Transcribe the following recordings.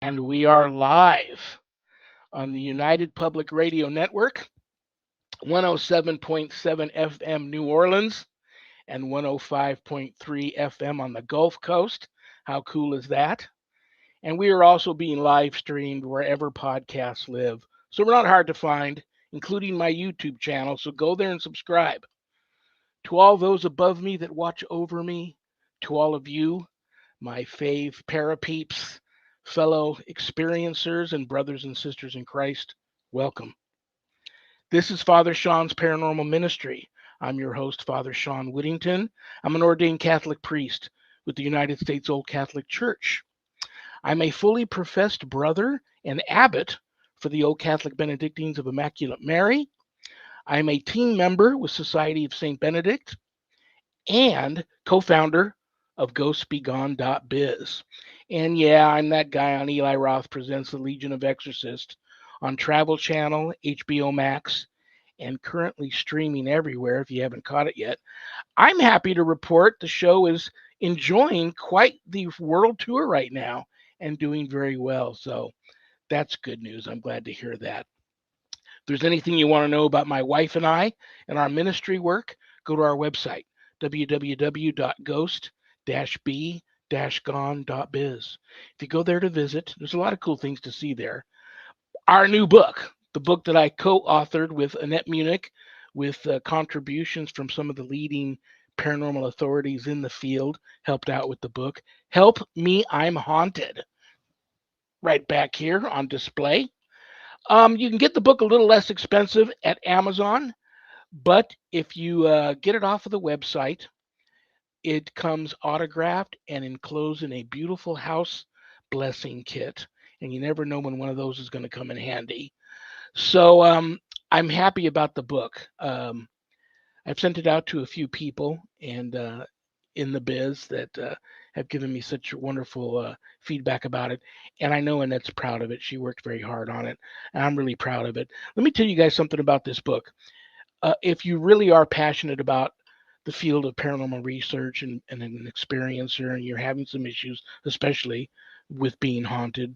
And we are live on the United Public Radio Network, 107.7 FM New Orleans and 105.3 FM on the Gulf Coast. How cool is that? And we are also being live streamed wherever podcasts live. So we're not hard to find, including my YouTube channel. So go there and subscribe. To all those above me that watch over me, to all of you, my fave parapeeps, fellow experiencers, and brothers and sisters in Christ, welcome. This is Father Shawn's Paranormal Ministry. I'm your host, Father Shawn Whittington. I'm an ordained Catholic priest with the United States Old Catholic Church. I'm a fully professed brother and abbot for the Old Catholic Benedictines of Immaculate Mary. I'm a team member with Society of St. Benedict and co-founder of GhostBeGone.biz. And yeah, I'm that guy on Eli Roth Presents the Legion of Exorcists on Travel Channel, HBO Max, and currently streaming everywhere if you haven't caught it yet. I'm happy to report the show is enjoying quite the world tour right now and doing very well. So that's good news. I'm glad to hear that. If there's anything you want to know about my wife and I and our ministry work, go to our website, www.ghost-b-gone.biz. If you go there to visit, there's a lot of cool things to see there. Our new book, the book that I co-authored with Annette Munich, with contributions from some of the leading paranormal authorities in the field, helped out with the book. Help Me, I'm Haunted. Right back here on display. You can get the book a little less expensive at Amazon, but if you get it off of the website, it comes autographed and enclosed in a beautiful house blessing kit. And you never know when one of those is going to come in handy. So I'm happy about the book. I've sent it out to a few people and in the biz that have given me such wonderful feedback about it. And I know Annette's proud of it. She worked very hard on it. And I'm really proud of it. Let me tell you guys something about this book. If you really are passionate about the field of paranormal research and an experiencer, and you're having some issues, especially with being haunted,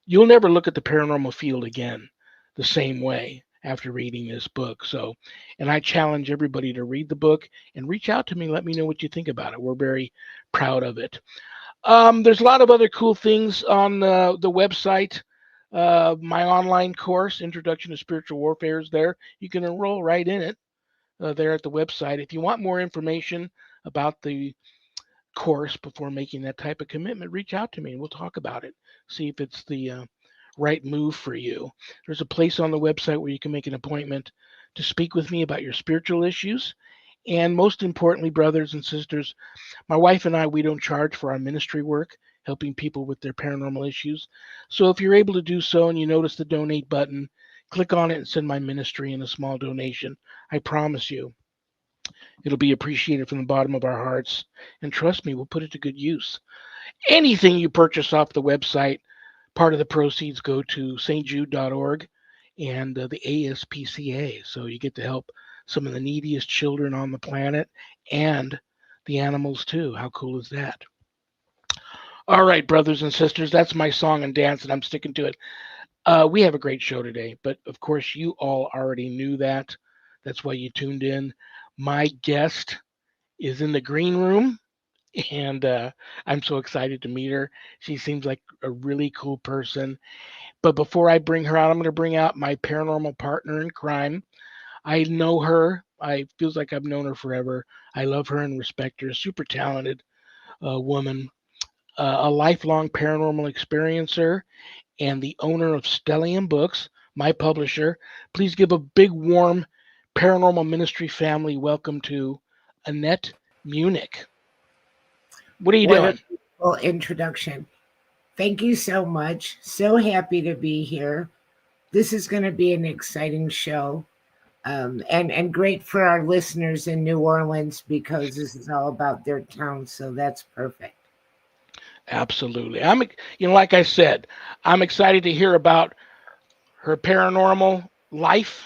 you'll never look at the paranormal field again the same way after reading this book. So, and I challenge everybody to read the book and reach out to me. Let me know what you think about it. We're very proud of it. There's a lot of other cool things on the website. My online course, Introduction to Spiritual Warfare, is there. You can enroll right in it there at the website. If you want more information about the course before making that type of commitment, reach out to me and we'll talk about it. See if it's the right move for you. There's a place on the website where you can make an appointment to speak with me about your spiritual issues. And most importantly, brothers and sisters, my wife and I, we don't charge for our ministry work, helping people with their paranormal issues. So if you're able to do so and you notice the donate button, click on it and send my ministry in a small donation. I promise you, it'll be appreciated from the bottom of our hearts. And trust me, we'll put it to good use. Anything you purchase off the website, part of the proceeds go to stjude.org and the ASPCA. So you get to help some of the neediest children on the planet and the animals too. How cool is that? All right, brothers and sisters, that's my song and dance, and I'm sticking to it. We have a great show today, but of course, you all already knew that. That's why you tuned in. My guest is in the green room, and I'm so excited to meet her. She seems like a really cool person. But before I bring her out, I'm going to bring out my paranormal partner in crime. I know her. I feels like I've known her forever. I love her and respect her. Super talented woman, a lifelong paranormal experiencer, and the owner of Stellium Books, my publisher. Please give a big, warm paranormal ministry family welcome to Annette Munich. What are you What doing? a beautiful introduction. Thank you so much. So happy to be here. This is going to be an exciting show, and great for our listeners in New Orleans because this is all about their town. So that's perfect. Absolutely. Like I said, I'm excited to hear about her paranormal life,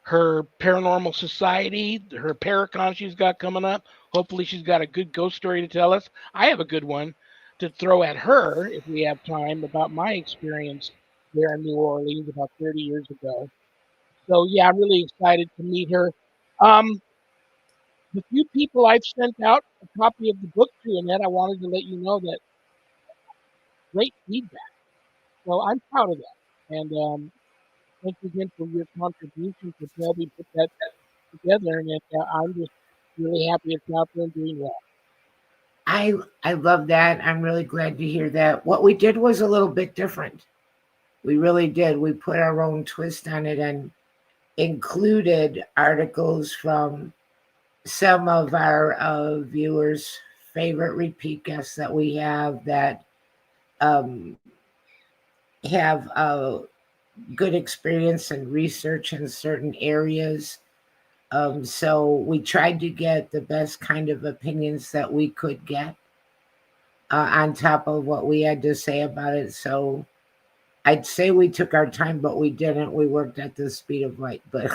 her paranormal society, her Paracon she's got coming up. Hopefully, she's got a good ghost story to tell us. I have a good one. to throw at her if we have time about my experience there in New Orleans about 30 years ago. So yeah, I'm really excited to meet her. Um, the few people I've sent out a copy of the book to, Annette, I wanted to let you know that great feedback. So I'm proud of that. And thank you again for your contribution to help me put that together. And I'm just really happy it's out there and doing well. I love that. I'm really glad to hear that. What we did was a little bit different. We really did. We put our own twist on it and included articles from some of our viewers' favorite repeat guests that we have that um, have good experience and research in certain areas. So we tried to get the best kind of opinions that we could get on top of what we had to say about it. So I'd say we took our time, but we didn't. We worked at the speed of light. But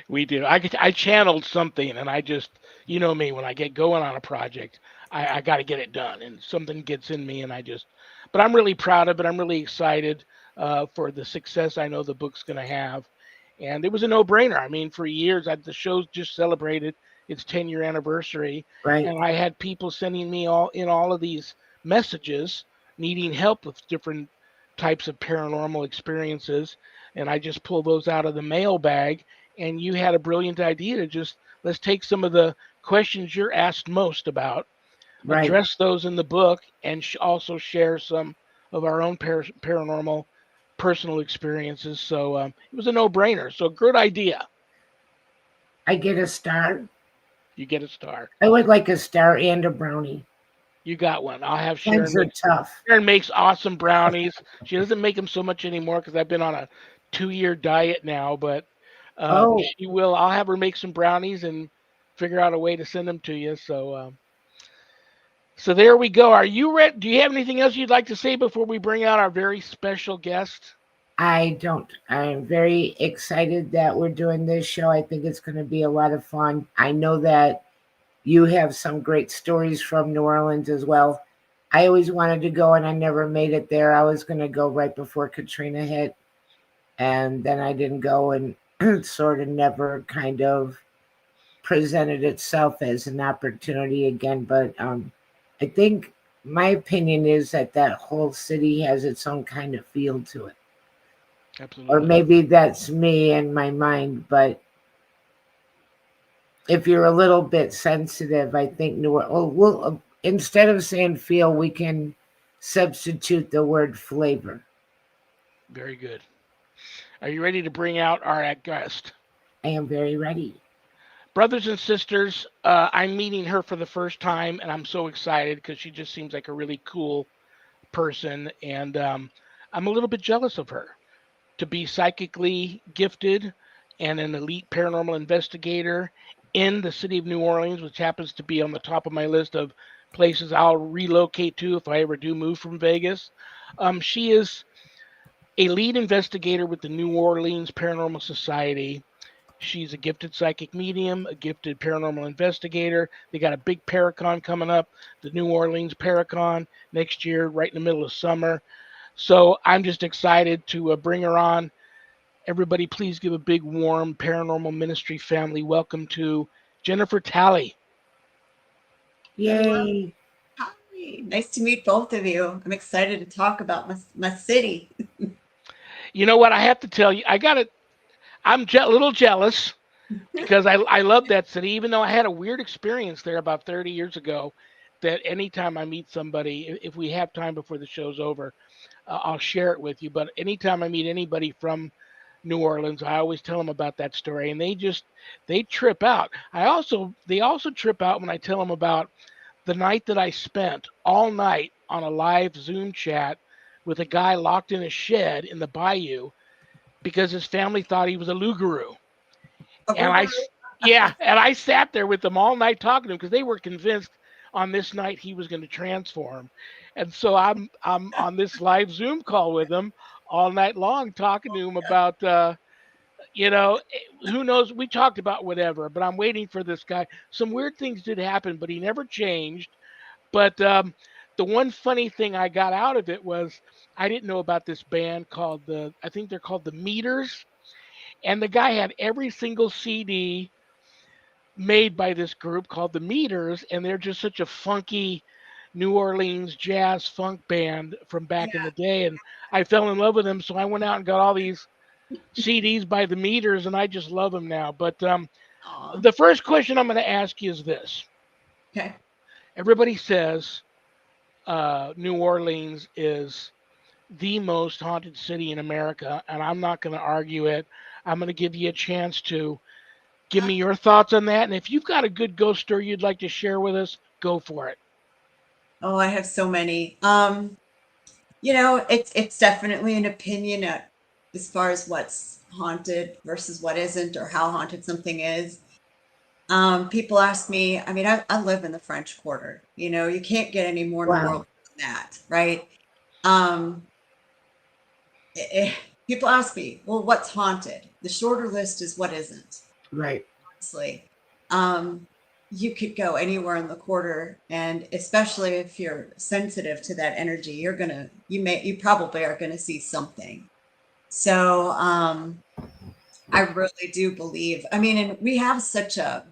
We do. I channeled something, and I just, you know me, when I get going on a project, I got to get it done, and something gets in me, and I just. But I'm really proud of it. I'm really excited for the success I know the book's going to have, and it was a no-brainer. I mean, for years, the show's just celebrated its 10-year anniversary, right, and I had people sending me all of these messages needing help with different types of paranormal experiences, and I just pulled those out of the mailbag, and you had a brilliant idea to just let's take some of the questions you're asked most about, right. address those in the book, and also share some of our own paranormal personal experiences. So it was a no-brainer. So good idea. I get a star. You get a star. I would like a star and a brownie. You got one. I'll have Sharon Friends are make. tough. Sharon makes awesome brownies. She doesn't make them so much anymore because I've been on a 2-year diet now, but Oh, she will. I'll have her make some brownies and figure out a way to send them to you. So there we go. Are you ready? Do you have anything else you'd like to say before we bring out our very special guest? I don't. I'm very excited that we're doing this show. I think it's going to be a lot of fun. I know that you have some great stories from New Orleans as well. I always wanted to go and I never made it there. I was going to go right before Katrina hit, and then I didn't go, and sort of never kind of presented itself as an opportunity again. But I think my opinion is that that whole city has its own kind of feel to it. Or Absolutely. maybe that's me and my mind, but if you're a little bit sensitive, I think New Orleans, instead of saying feel, we can substitute the word flavor. Very good. Are you ready to bring out our guest? I am very ready. Brothers and sisters, I'm meeting her for the first time, and I'm so excited because she just seems like a really cool person, and I'm a little bit jealous of her. To be psychically gifted and an elite paranormal investigator in the city of New Orleans, which happens to be on the top of my list of places I'll relocate to if I ever do move from Vegas. She is a lead investigator with the New Orleans Paranormal Society. She's a gifted psychic medium, a gifted paranormal investigator. They got a big Paracon coming up, the New Orleans Paracon next year, right in the middle of summer. So I'm just excited to bring her on. Everybody, please give a big, warm Paranormal Ministry family welcome to Jennifer Talley. Hello. Yay. Hi. Nice to meet both of you. I'm excited to talk about my city. You know what? I have to tell you, I got it. A little jealous because I love that city, even though I had a weird experience there about 30 years ago. That anytime I meet somebody, if we have time before the show's over, I'll share it with you. But anytime I meet anybody from New Orleans, I always tell them about that story, and they trip out. They also trip out when I tell them about the night that I spent all night on a live Zoom chat with a guy locked in a shed in the bayou because his family thought he was a Lugaroo. A And I, Rougarou. yeah, and I sat there with them all night talking to him because they were convinced on this night he was going to transform. And so I'm on this live Zoom call with him all night long talking to him about who knows, we talked about whatever, but I'm waiting for this guy. Some weird things did happen, but he never changed. But the one funny thing I got out of it was I didn't know about this band called I think they're called the Meters, and the guy had every single CD made by this group called the Meters, and they're just such a funky New Orleans jazz funk band from back in Yeah. the day, and I fell in love with them, so I went out and got all these CDs by the Meters, and I just love them now. But Aw. the first question I'm going to ask you is this: Okay. everybody says New Orleans is the most haunted city in America, and I'm not going to argue it. I'm going to give you a chance to give me your thoughts on that. And if you've got a good ghost story you'd like to share with us, go for it. Oh, I have so many. It's definitely an opinion as far as what's haunted versus what isn't, or how haunted something is. People ask me, I mean, I live in the French Quarter. You can't get any more New Wow. Orleans than that, right? Um, eh, People ask me, well, what's haunted? The shorter list is what isn't, Right. honestly. Um, you could go anywhere in the quarter, and especially if you're sensitive to that energy, you probably are gonna see something. So, I really do believe, I mean, and we have such a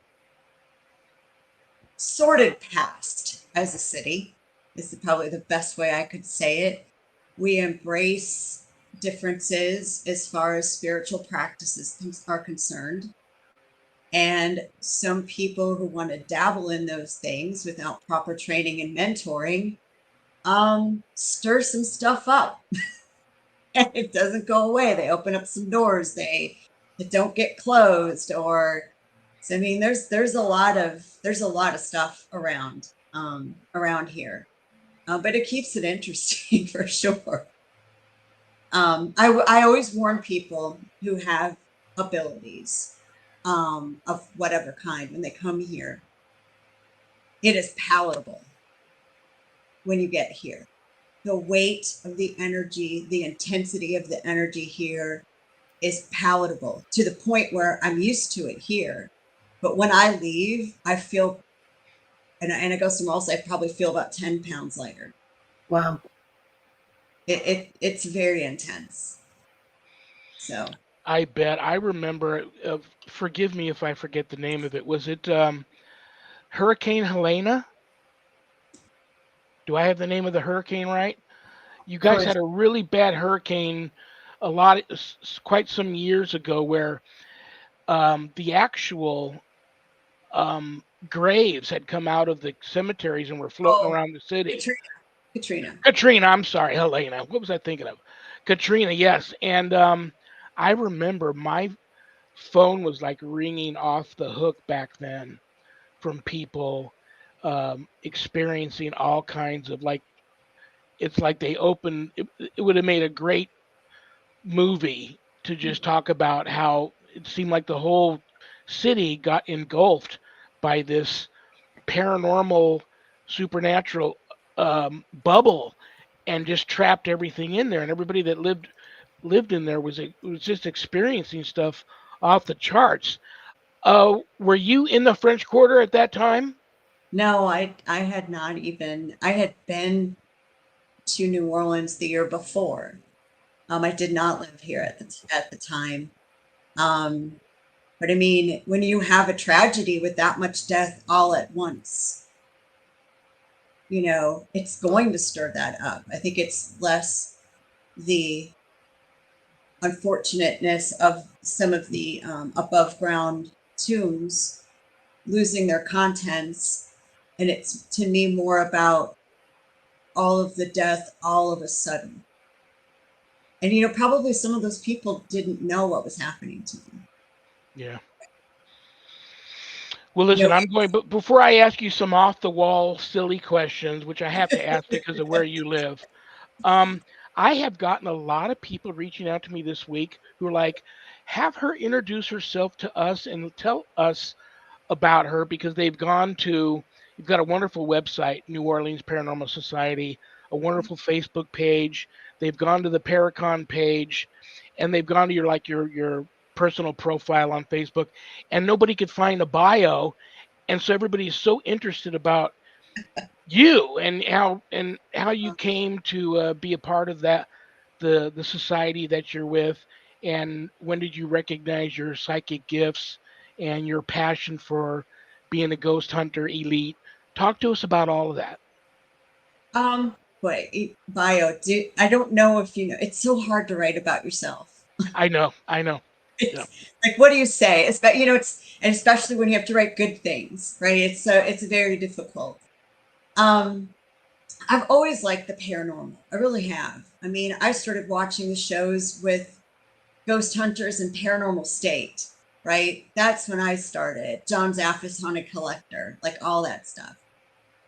sordid past as a city, is probably the best way I could say it. We embrace differences as far as spiritual practices are concerned. And some people who want to dabble in those things without proper training and mentoring stir some stuff up. And it doesn't go away. They open up some doors that don't get closed, or so I mean there's a lot of stuff around here. But it keeps it interesting for sure. I always warn people who have abilities of whatever kind when they come here. It is palatable when you get here. The weight of the energy, the intensity of the energy here is palatable to the point where I'm used to it here. But when I leave, I feel, and I go somewhere else, I probably feel about 10 pounds lighter. Wow. It's very intense. So, I bet. I remember, forgive me if I forget the name of it. Was it Hurricane Helena? Do I have the name of the hurricane right? You guys Correct. had a really bad hurricane quite some years ago where the actual graves had come out of the cemeteries and were floating oh, around the city. Katrina, Katrina. Katrina, I'm sorry, Helena. What was I thinking of? Katrina, yes. And I remember my phone was like ringing off the hook back then from people experiencing all kinds of like, it's like they opened, it would have made a great movie to just talk about how it seemed like the whole city got engulfed by this paranormal, supernatural bubble and just trapped everything in there. And everybody that lived in there was just experiencing stuff off the charts. Were you in the French Quarter at that time? No, I had not even, I had been to New Orleans the year before. I did not live here at the time. Um, but I mean, when you have a tragedy with that much death all at once, it's going to stir that up. I think it's less the unfortunateness of some of the above ground tombs losing their contents. And it's to me more about all of the death all of a sudden. And probably some of those people didn't know what was happening to them. Yeah. Well, You listen, know, I'm going, but before I ask you some off the wall, silly questions, which I have to ask because of where you live, um, I have gotten a lot of people reaching out to me this week who are like, have her introduce herself to us and tell us about her because you've got a wonderful website, New Orleans Paranormal Society, a wonderful Facebook page. They've gone to the Paracon page, and they've gone to your personal profile on Facebook, and nobody could find a bio, and so everybody is so interested about you and how you came to be a part of that, the society that you're with, and when did you recognize your psychic gifts and your passion for being a ghost hunter elite? Talk to us about all of that. Bio, I don't know if you know, it's so hard to write about yourself. I know. Yeah. It's like, what do you say? It's, but you know, it's, and especially when you have to write good things, right? It's very difficult. Um, I've always liked the paranormal. I really have. I mean, I started watching the shows with Ghost Hunters and Paranormal State, right? That's when I started. John Zaffis Haunted Collector, like all that stuff.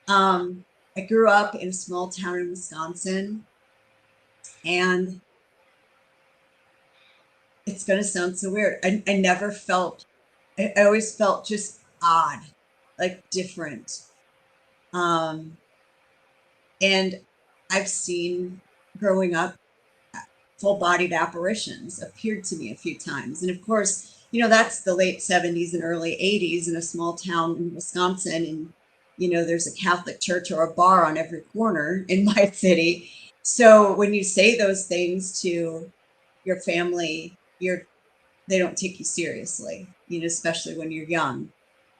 Um, I grew up in a small town in Wisconsin, and it's going to sound so weird. I never felt, I always felt just odd, like different. Um, and I've seen growing up full bodied apparitions appeared to me a few times. And of course, you know, that's the late 70s and early 80s in a small town in Wisconsin. And, you know, there's a Catholic church or a bar on every corner in my city. So when you say those things to your family, they don't take you seriously, you know, especially when you're young.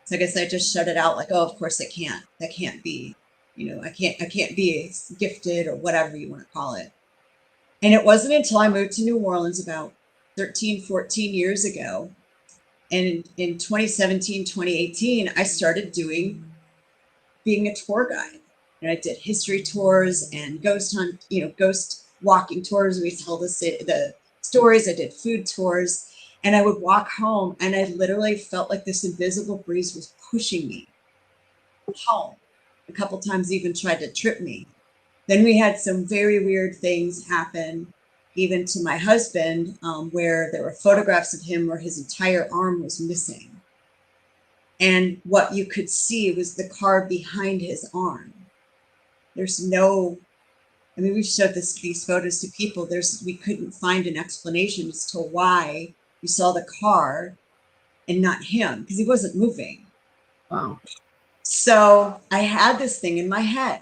So I guess I just shut it out like, oh, of course it can't. That can't be, you know, I can't be gifted or whatever you want to call it. And it wasn't until I moved to New Orleans about 13, 14 years ago. And in 2017, 2018, I started being a tour guide. And I did history tours and ghost hunt, you know, ghost walking tours. We tell the stories. I did food tours. And I would walk home and I literally felt like this invisible breeze was pushing me home. A couple times even tried to trip me. Then we had some very weird things happen, even to my husband, where there were photographs of him where his entire arm was missing. And what you could see was the car behind his arm. There's no, I mean, we've showed these photos to people. We couldn't find an explanation as to why we saw the car and not him, because he wasn't moving. Wow. So I had this thing in my head.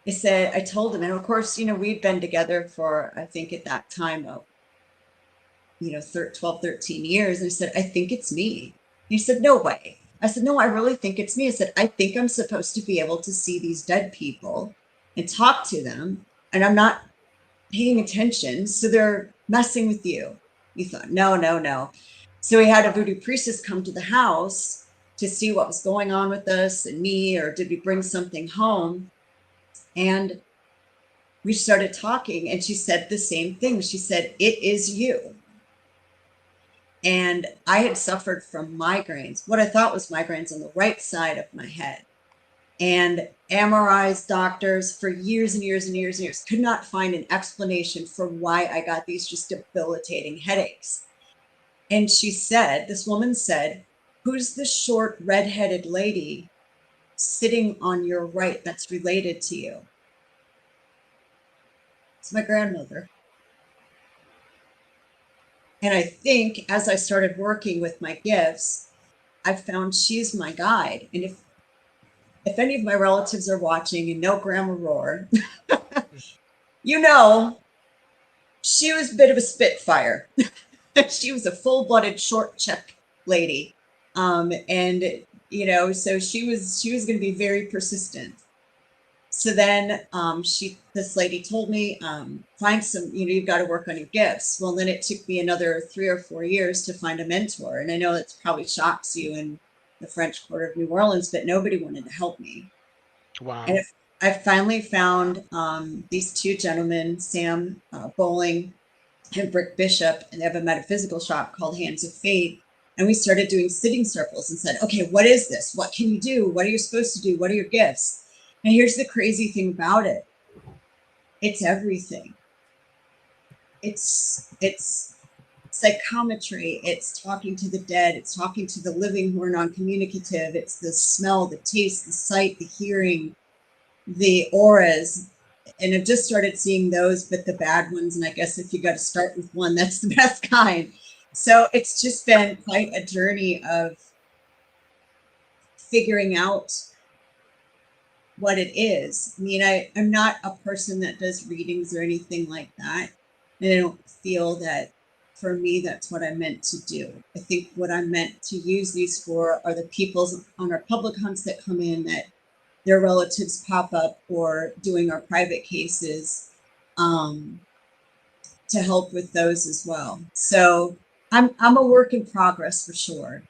I told him, and of course, you know, we'd been together for, I think at that time, you know, 12, 13 years. And I said, I think it's me. He said, no way. I said, no, I really think it's me. I said, I think I'm supposed to be able to see these dead people and talk to them, and I'm not paying attention. So they're messing with you. He thought, no, no, no. So he had a voodoo priestess come to the house to see what was going on with us and me, or did we bring something home? And we started talking, and she said the same thing. She said, it is you. And I had suffered from migraines, what I thought was migraines on the right side of my head. And MRIs, doctors for years and years and years and years could not find an explanation for why I got these just debilitating headaches. And this woman said, who's the short redheaded lady sitting on your right that's related to you? It's my grandmother. And I think as I started working with my gifts, I found she's my guide. And if any of my relatives are watching and know Grandma Roar, you know, she was a bit of a spitfire. She was a full-blooded short check lady. And you know, so she was going to be very persistent. So then this lady told me, find some, you know, you've got to work on your gifts. Well, then it took me another 3 or 4 years to find a mentor. And I know that probably shocks you in the French Quarter of New Orleans, but nobody wanted to help me. Wow. And I finally found these two gentlemen, Sam Bowling and Brick Bishop, and they have a metaphysical shop called Hands of Fate. And we started doing sitting circles and said, okay, what is this? What can you do? What are you supposed to do? What are your gifts? And here's the crazy thing about it. It's everything. It's psychometry. It's talking to the dead. It's talking to the living who are non-communicative. It's the smell, the taste, the sight, the hearing, the auras. And I've just started seeing those, but the bad ones. And I guess if you got to start with one, that's the best kind. So it's just been quite a journey of figuring out what it is. I mean, I'm not a person that does readings or anything like that. And I don't feel that for me, that's what I'm meant to do. I think what I'm meant to use these for are the people's on our public hunts that come in that their relatives pop up, or doing our private cases, um, to help with those as well. So I'm a work in progress for sure.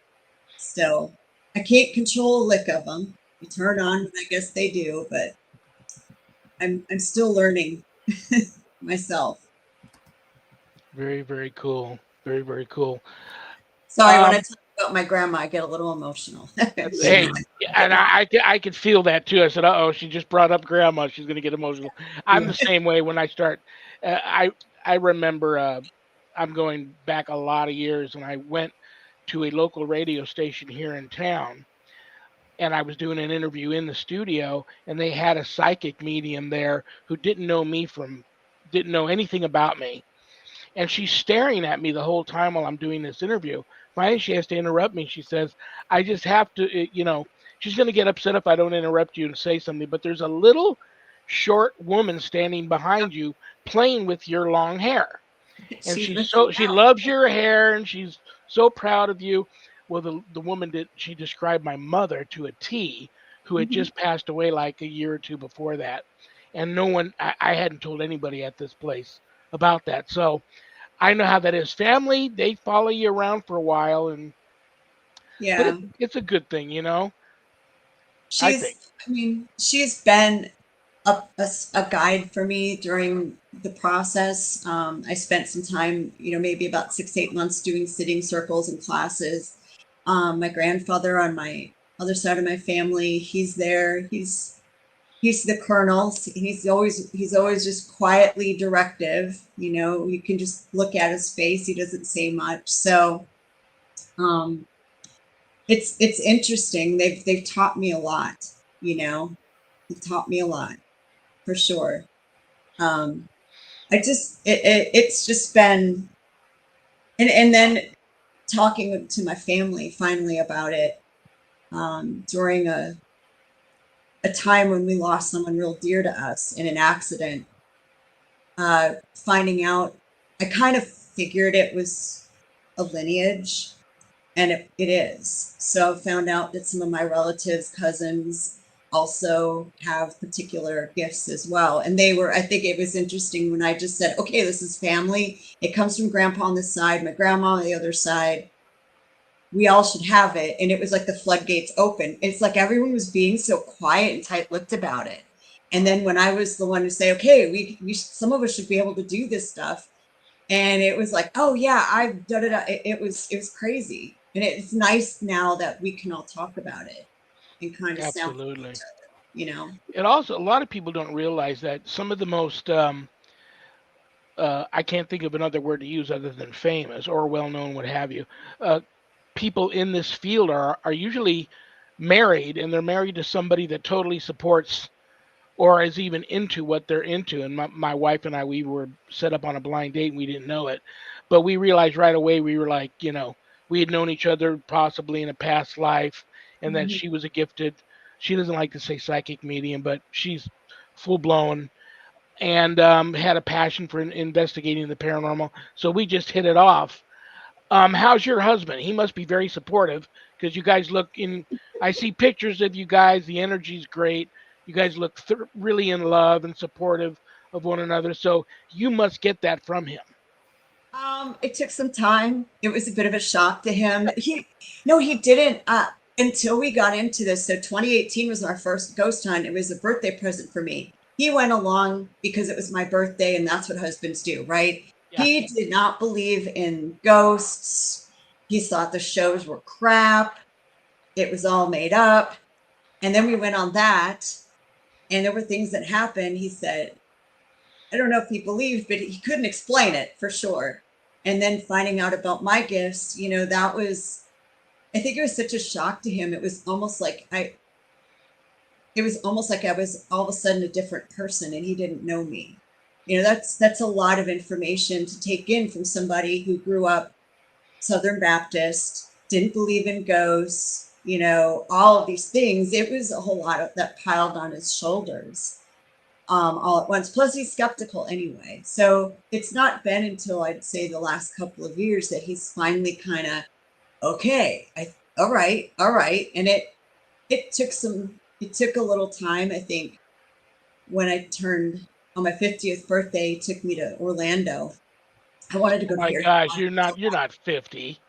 Still, I can't control a lick of them. You turn on, I guess they do, but I'm still learning myself. Very, very cool. Very, very cool. Sorry, when I Um, talk about my grandma, I get a little emotional. hey, and I could feel that too. I said, "Uh oh, she just brought up grandma. She's gonna get emotional." I'm Yeah. the same way when I start. I remember I'm going back a lot of years when I went to a local radio station here in town, and I was doing an interview in the studio, and they had a psychic medium there who didn't know anything about me, and she's staring at me the whole time while I'm doing this interview. Finally, she has to interrupt me. She says, "I just have to, she's going to get upset if I don't interrupt you and say something, but there's a little short woman standing behind you playing with your long hair, and She's missing she out. loves your hair, and she's so proud of you." Well, the woman she described my mother to a T, who had Mhm. just passed away like a year or two before that, and no one I hadn't told anybody at this place about that. So I know how that is. Family, they follow you around for a while, but Yeah. it's a good thing, I think. I mean, she's been a guide for me during the process. I spent some time, maybe about 6, 8 months doing sitting circles and classes. My grandfather on my other side of my family, he's there. He's the colonel. He's always just quietly directive. You can just look at his face. He doesn't say much. So um, it's interesting. They've taught me a lot. You know, they've taught me a lot for sure. Um, it's just been, and then talking to my family finally about it, during a time when we lost someone real dear to us in an accident. Finding out, I kind of figured it was a lineage, and it is. So I found out that some of my relatives, cousins, also have particular gifts as well. And I think it was interesting when I just said, okay, this is family. It comes from grandpa on this side, my grandma on the other side. We all should have it. And it was like the floodgates open. It's like everyone was being so quiet and tight-lipped about it. And then when I was the one to say, okay, some of us should be able to do this stuff, and it was like, oh yeah, I've done it. It was crazy, and it's nice now that we can all talk about it and kind of sound, Absolutely. you know. It also, a lot of people don't realize that some of the most, I can't think of another word to use other than famous or well known, what have you, uh, people in this field are usually married, and they're married to somebody that totally supports or is even into what they're into. And my wife and I, we were set up on a blind date and we didn't know it. But we realized right away, we were like, we had known each other possibly in a past life, and that Mhm. she was a gifted, she doesn't like to say psychic medium, but she's full blown, and had a passion for investigating the paranormal. So we just hit it off. How's your husband? He must be very supportive because you guys look in. I see pictures of you guys. The energy's great. You guys look really in love and supportive of one another. So you must get that from him. It took some time. It was a bit of a shock to him. No, he didn't. Until we got into this. So 2018 was our first ghost hunt. It was a birthday present for me. He went along because it was my birthday, and that's what husbands do, right? Yeah, He did not believe in ghosts. He thought the shows were crap. It was all made up. And then we went on that, and there were things that happened. He said, I don't know if he believed, but he couldn't explain it for sure. And then finding out about my gifts, that was, I think it was such a shock to him. It was almost like I was all of a sudden a different person and he didn't know me. That's a lot of information to take in from somebody who grew up Southern Baptist, didn't believe in ghosts, all of these things. It was a whole lot of that piled on his shoulders all at once. Plus, he's skeptical anyway. So it's not been until I'd say the last couple of years that he's finally kind of, okay, all right, all right. And it took a little time. I think when I turned on my 50th birthday, he took me to Orlando. I wanted to Oh go to my Harry gosh, Potter so you're bad. not 50.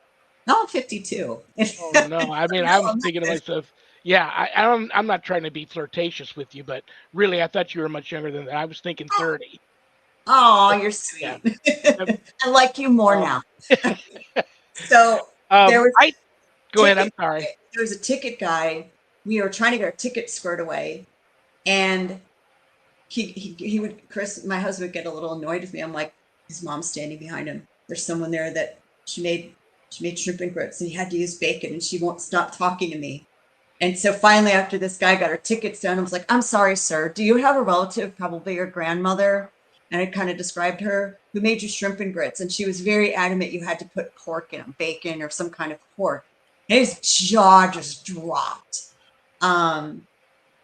No, I'm 52. Oh no, I mean, I No, was I'm not thinking to 50. myself, yeah, I'm not trying to be flirtatious with you, but really, I thought you were much younger than that. I was thinking 30. Oh, you're Yeah. sweet. I like you more Um, now. So there was I go ahead. I'm ticket. sorry. There was a ticket guy. We were trying to get our tickets squared away, and he would Chris, my husband, would get a little annoyed with me. I'm like, his mom's standing behind him. There's someone there that she made shrimp and grits, and he had to use bacon, and she won't stop talking to me. And so finally, after this guy got her tickets done, I was like, I'm sorry, sir. Do you have a relative, probably your grandmother? And I kind of described her, who made you shrimp and grits. And she was very adamant you had to put pork in them, bacon or some kind of pork. And his jaw just dropped. Um,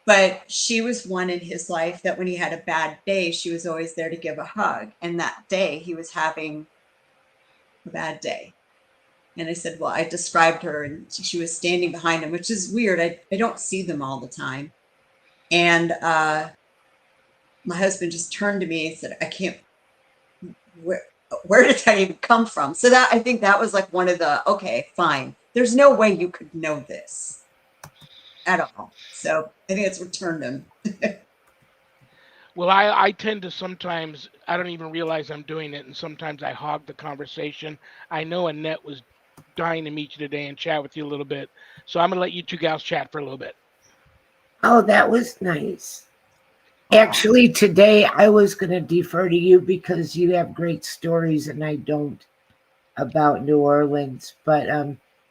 but she was one in his life that when he had a bad day, she was always there to give a hug. And that day he was having a bad day. And I said, well, I described her and she was standing behind him, which is weird. I don't see them all the time. And my husband just turned to me and said, I can't, where, where did that even come from? So that, I think that was like one of the, okay, fine. There's no way you could know this at all. So I think it's returned him. Well, I tend to sometimes I don't even realize I'm doing it, and sometimes I hog the conversation. I know Annette was dying to meet you today and chat with you a little bit, so I'm gonna let you two gals chat for a little bit. Oh, that was nice. Oh, Actually, today I was going to defer to you because you have great stories and I don't about New Orleans. But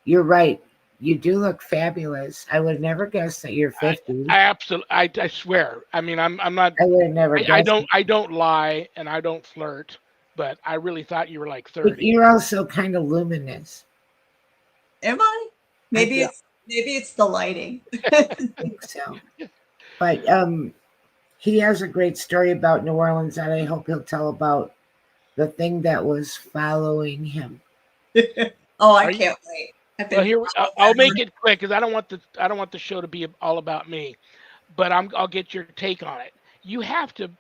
you're right. You do look fabulous. I would never guess that you're I 50. I absolutely I swear. I mean, I'm not. I would have never guessed it. I don't lie and I don't flirt, but I really thought you were like But 30. you're also kind of luminous. Am I? I Maybe it's the lighting. think so. But he has a great story about New Orleans that I hope he'll tell about the thing that was following him. Oh, I Are you? can't wait. I've Well, been here I'll following make it quick because I don't want the show to be all about me, but I'll get your take on it. You have to,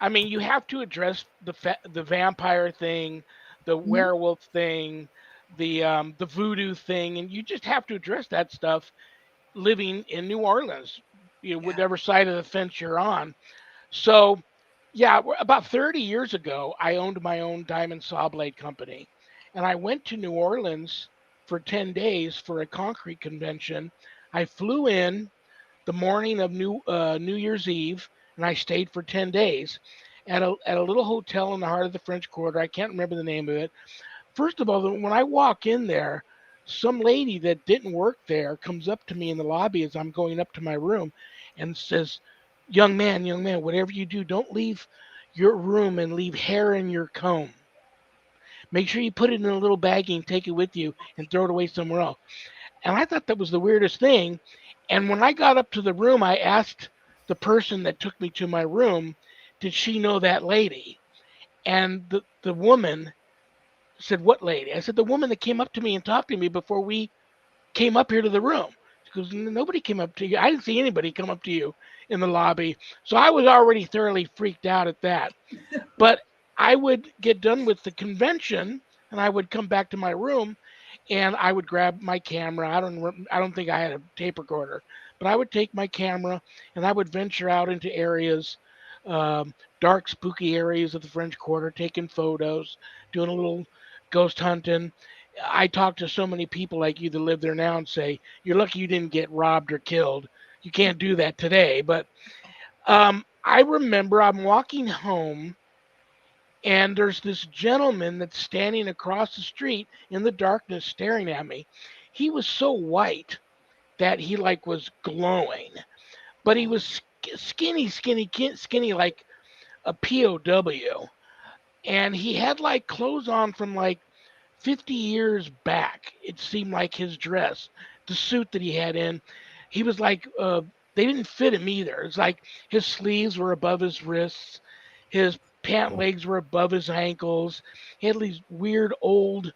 I mean, you have to address the vampire thing, the him. werewolf thing, the voodoo thing, and you just have to address that stuff living in New Orleans, Yeah. whatever side of the fence you're on. So, yeah, about 30 years ago, I owned my own diamond saw blade company, and I went to New Orleans for 10 days for a concrete convention. I flew in the morning of New Year's Eve, and I stayed for 10 days at a little hotel in the heart of the French Quarter. I can't remember the name of it. First of all, when I walk in there, some lady that didn't work there comes up to me in the lobby as I'm going up to my room and says, young man, whatever you do, don't leave your room and leave hair in your comb. Make sure you put it in a little baggie and take it with you and throw it away somewhere else." And I thought that was the weirdest thing. And when I got up to the room, I asked the person that took me to my room, did she know that lady? And the woman said, "What lady?" I said, "The woman that came up to me and talked to me before we came up here to the room." She goes, "Nobody came up to you. I didn't see anybody come up to you in the lobby." So I was already thoroughly freaked out at that. But I would get done with the convention and I would come back to my room and I would grab my camera. I don't think I had a tape recorder, but I would take my camera and I would venture out into areas, dark, spooky areas of the French Quarter, taking photos, doing a little ghost hunting. I talk to so many people like you that live there now and say, "You're lucky you didn't get robbed or killed. You can't do that today." But I remember I'm walking home and there's this gentleman that's standing across the street in the darkness staring at me. He was so white that he like was glowing, but he was skinny like a POW. And he had like clothes on from like 50 years back. It seemed like his dress. the suit that he had in, he was like, they didn't fit him either. It's like his sleeves were above his wrists, his pant legs were above his ankles. He had these weird old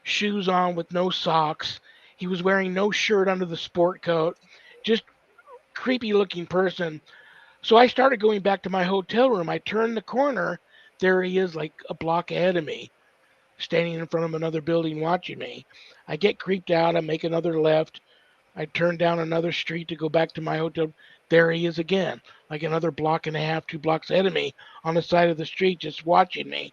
shoes on with no socks. He was wearing no shirt under the sport coat. Just creepy looking person. So I started going back to my hotel room. I turned the corner. There he is, like a block ahead of me, standing in front of another building watching me. I get creeped out. I make another left. I turn down another street to go back to my hotel. There he is again, like another block and a half, 2 blocks ahead of me on the side of the street, just watching me.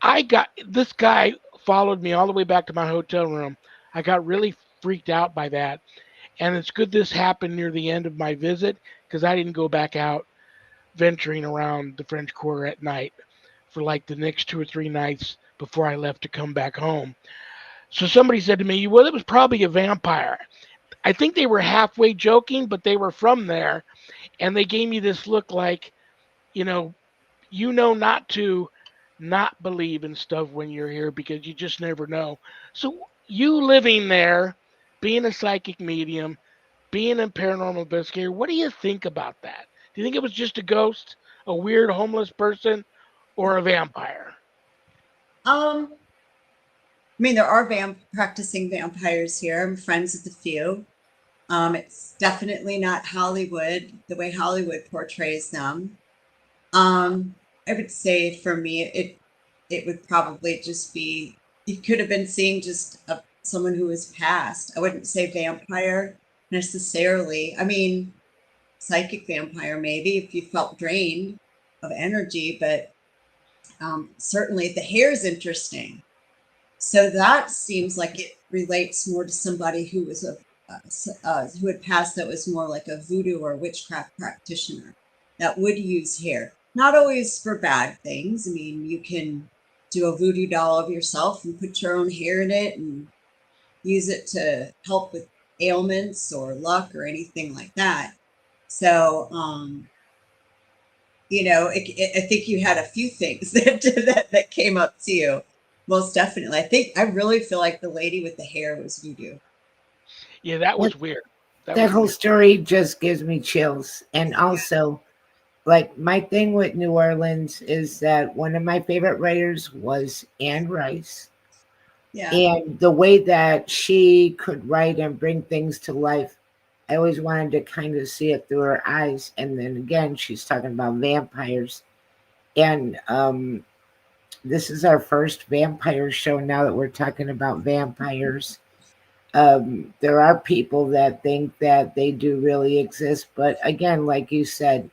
I got this guy followed me all the way back to my hotel room. I got really freaked out by that. And it's good this happened near the end of my visit because I didn't go back out venturing around the French Quarter at night for like the next 2 or 3 nights before I left to come back home. So somebody said to me, well, it was probably a vampire. I think they were halfway joking, but they were from there. And they gave me this look like, you know, not to not believe in stuff when you're here because you just never know. So you living there, being a psychic medium, being a paranormal investigator, what do you think about that? Do you think it was just a ghost, a weird homeless person, or a vampire? I mean, there are practicing vampires here. I'm friends with a few. It's definitely not Hollywood, the way Hollywood portrays them. I would say for me, it would probably just be you could have been seeing just someone who was passed. I wouldn't say vampire necessarily. I mean, psychic vampire maybe if you felt drained of energy, but certainly the hair is interesting. So that seems like it relates more to somebody who was who had passed that was more like a voodoo or witchcraft practitioner that would use hair. Not always for bad things. I mean, you can do a voodoo doll of yourself and put your own hair in it and use it to help with ailments or luck or anything like that. So, I think you had a few things that came up to you. Most definitely. I really feel like the lady with the hair was voodoo. Yeah, that That, was weird. That that was whole weird. story just gives me chills. And also, like, my thing with New Orleans is that one of my favorite writers was Anne Rice. Yeah. And the way that she could write and bring things to life, I always wanted to kind of see it through her eyes. And then again, she's talking about vampires. And this is our first vampire show now that we're talking about vampires. There are people that think that they do really exist, but again, like you said,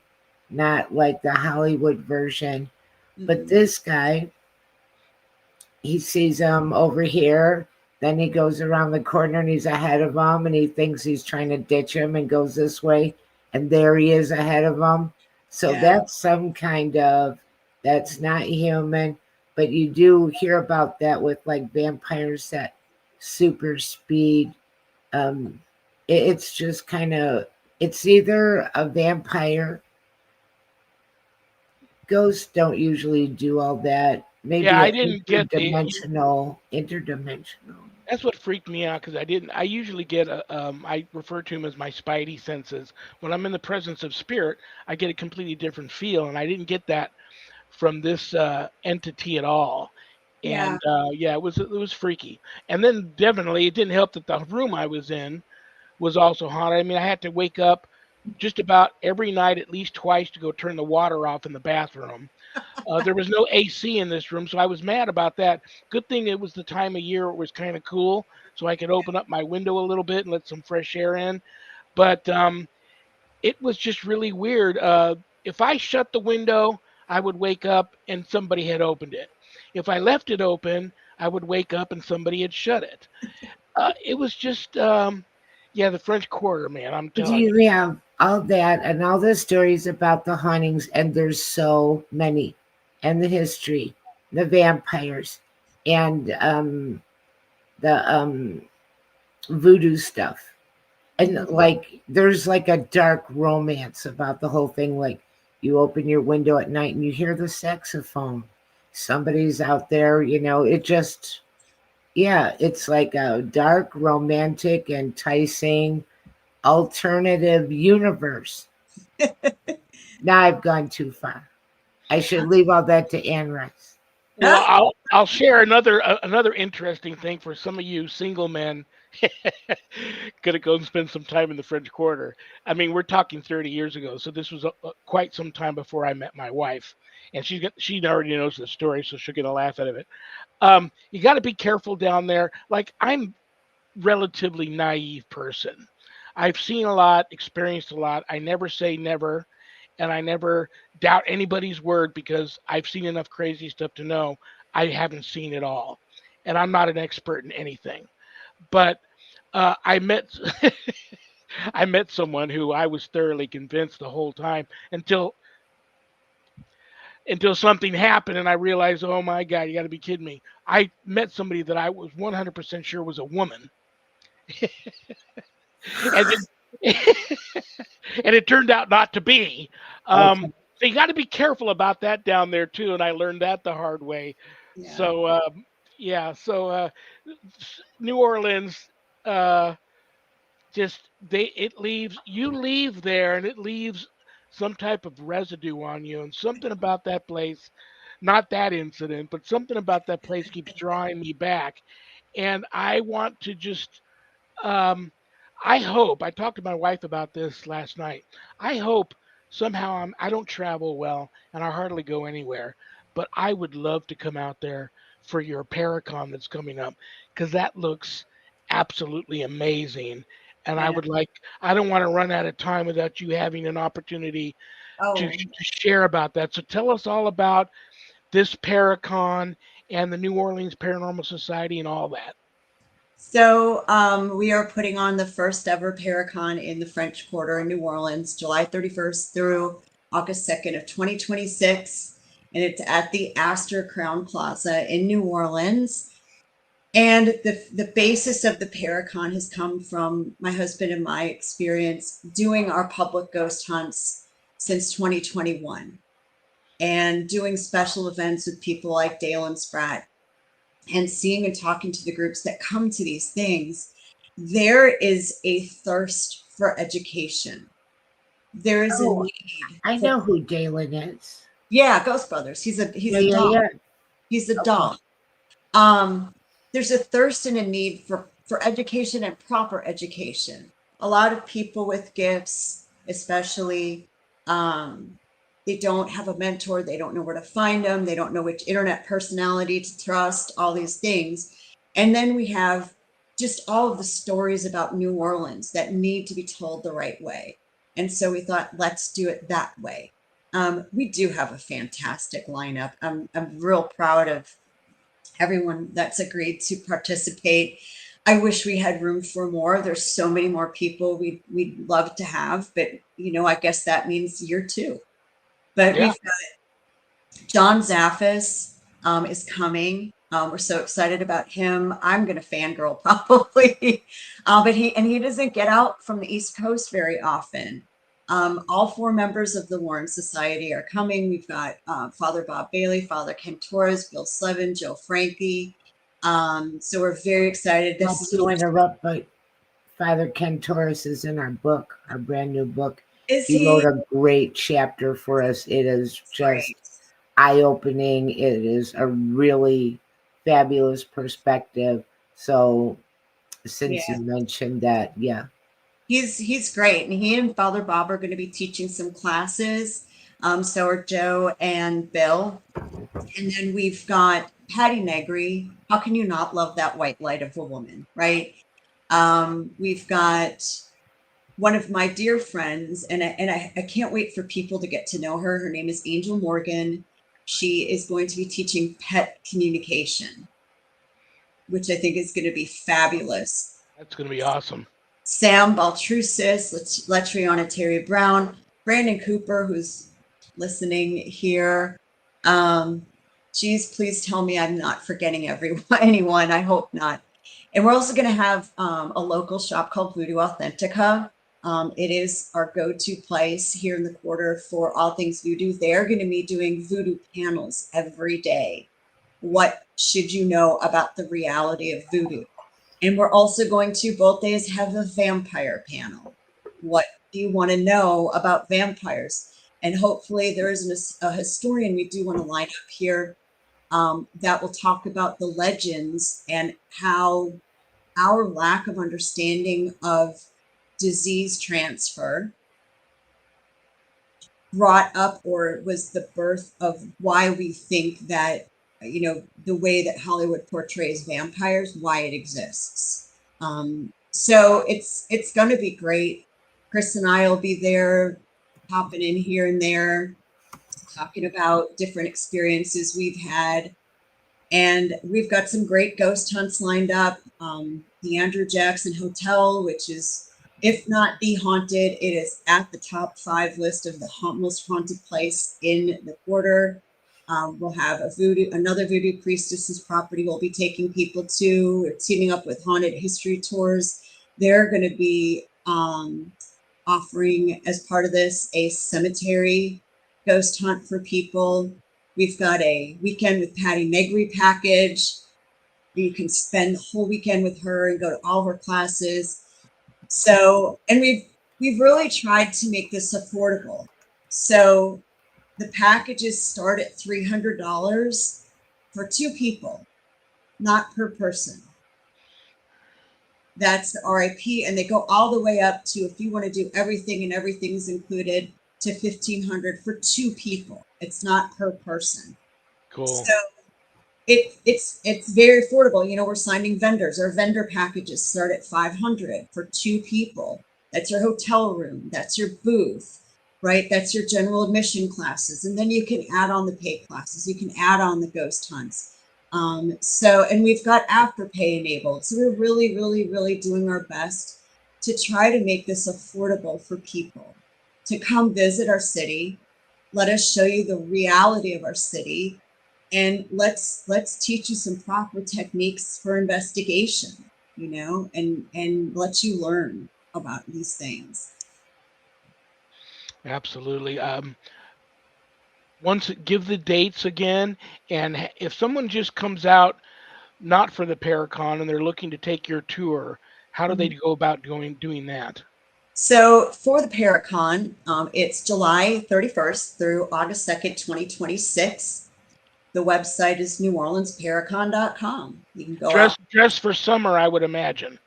not like the Hollywood version. But Hmm. this guy, he sees him over here. Then he goes around the corner and he's ahead of him and he thinks he's trying to ditch him and goes this way. And there he is ahead of him. So Yeah. that's some kind of, that's not human. But you do hear about that with like vampires that super speed. Um, it's just kind of, it's either a vampire. Ghosts don't usually do all that. Yeah, Maybe I an didn't get interdimensional. that's what freaked me out because I didn't. I usually get I refer to them as my spidey senses. When I'm in the presence of spirit, I get a completely different feel, and I didn't get that from this entity at all. Yeah. And yeah, it was freaky. And then definitely it didn't help that the room I was in was also haunted. I mean, I had to wake up just about every night at least twice to go turn the water off in the bathroom. There was no AC in this room, so I was mad about that. Good thing it was the time of year it was kind of cool, so I could open up my window a little bit and let some fresh air in. But it was just really weird. If I shut the window, I would wake up and somebody had opened it. If I left it open, I would wake up and somebody had shut it. It was just, yeah, the French Quarter, man. I'm telling you. You have all that and all the stories about the hauntings, and there's so many, and the history, the vampires, and the voodoo stuff. And Hmm. like, there's like a dark romance about the whole thing. Like, you open your window at night and you hear the saxophone. Somebody's out there, it just, Yeah, it's like a dark, romantic, enticing, alternative universe. Now I've gone too far. I should leave all that to Anne Rice. Well, I'll share another interesting thing for some of you single men. Gonna go and spend some time in the French Quarter. I mean, we're talking 30 years ago, so this was quite some time before I met my wife, and she already knows the story, so she'll get a laugh out of it. You got to be careful down there. Like, I'm relatively naive person. I've seen a lot, experienced a lot. I never say never, and I never doubt anybody's word because I've seen enough crazy stuff to know I haven't seen it all. And I'm not an expert in anything. But I met I met someone who I was thoroughly convinced the whole time until something happened and I realized, oh my God, you got to be kidding me. I met somebody that I was 100% sure was a woman, and then, and it turned out not to be. Okay. So you got to be careful about that down there too, and I learned that the hard way. Yeah. So yeah, so New Orleans, uh, just they it leaves you leave there, and it leaves some type of residue on you, and something about that place, not that incident, but something about that place keeps drawing me back, and I want to just um, I hope I talked to my wife about this last night. I hope somehow I don't travel well and I hardly go anywhere, but I would love to come out there for your Paracon that's coming up because that looks absolutely amazing. And I know. I don't want to run out of time without you having an opportunity to Oh, to share about that. So tell us all about this Paracon and the New Orleans Paranormal Society and all that. so we are putting on the first ever Paracon in the French Quarter in New Orleans, July 31st through August 2nd of 2026. And it's at the Astor Crown Plaza in New Orleans. And the basis of the Paracon has come from my husband and my experience doing our public ghost hunts since 2021 and doing special events with people like Dale and Spratt and seeing and talking to the groups that come to these things. There is a thirst for education. There is a Oh, need I for, know who Dalen is. yeah, Ghost Brothers. He's Yeah, a yeah, dog. yeah. He's a Okay. dog. Um, there's a thirst and a need for education and proper education. A lot of people with gifts, especially, um, they don't have a mentor. They don't know where to find them. They don't know which internet personality to trust. All these things, and then we have just all of the stories about New Orleans that need to be told the right way. And so we thought, let's do it that way. We do have a fantastic lineup. I'm real proud of everyone that's agreed to participate. I wish we had room for more. There's so many more people we'd love to have, but I guess that means year two. But Yeah. we've got John Zaffis is coming. We're so excited about him. I'm going to fangirl probably, but he doesn't get out from the East Coast very often. All four members of the Warren Society are coming. We've got Father Bob Bailey, Father Ken Torres, Bill Slevin, Joe Frankie. So we're very excited. Not This to interrupt, but Father Ken Torres is in our book, our brand new book. is He wrote he a great chapter for us. It is just great. eye opening. It is a really fabulous perspective. So, Yeah, since you mentioned that, yeah. he's great, and he and Father Bob are going to be teaching some classes. So are Joe and Bill. And then we've got Patty Negri. How can you not love that white light of a woman, right? We've got one of my dear friends, and I can't wait for people to get to know her. Her name is Angel Morgan. She is going to be teaching pet communication, which I think is going to be fabulous. That's going to be awesome. Sam Baltrusis, Letriana Terry Brown, Brandon Cooper, who's listening here. Um, Geez, please tell me I'm not forgetting anyone. I hope not. And we're also going to have a local shop called Voodoo Authentica. It is our go-to place here in the quarter for all things voodoo. They're going to be doing voodoo panels every day. what should you know about the reality of voodoo. And we're also going to both days have a vampire panel. What do you want to know about vampires? And hopefully there is a historian we do want to line up here that will talk about the legends and how our lack of understanding of disease transfer brought up or was the birth of why we think that, the way that Hollywood portrays vampires, why it exists. So it's going to be great. Chris and I will be there, popping in here and there, talking about different experiences we've had. And we've got some great ghost hunts lined up. The Andrew Jackson Hotel, which is, if not the haunted, it is at the top 5 list of the most haunted place in the quarter. We'll have another voodoo priestess's property we'll be taking people to. We're teaming up with Haunted History Tours. They're going to be offering, as part of this, a cemetery ghost hunt for people. We've got a Weekend with Patty Negri package. You can spend the whole weekend with her and go to all of her classes. So, and we've really tried to make this affordable. So the packages start at $300 for 2 people, not per person. That's the RIP, and they go all the way up to, if you want to do everything and everything's included, to $1,500 for 2 people. It's not per person. Cool. So it's very affordable. We're signing vendors. Our vendor packages start at $500 for 2 people. That's your hotel room. That's your booth, right? That's your general admission classes, and then you can add on the paid classes. You can add on the ghost hunts. And we've got Afterpay enabled. So we're really, really, really doing our best to try to make this affordable for people to come visit our city. Let us show you the reality of our city, and let's teach you some proper techniques for investigation, and let you learn about these things. Absolutely. Give the dates again, and if someone just comes out not for the Paracon and they're looking to take your tour, how do they go about doing that? So for the Paracon, it's July 31st through August 2nd, 2026. The website is neworleansparacon.com. You can go out. Dress for summer, I would imagine.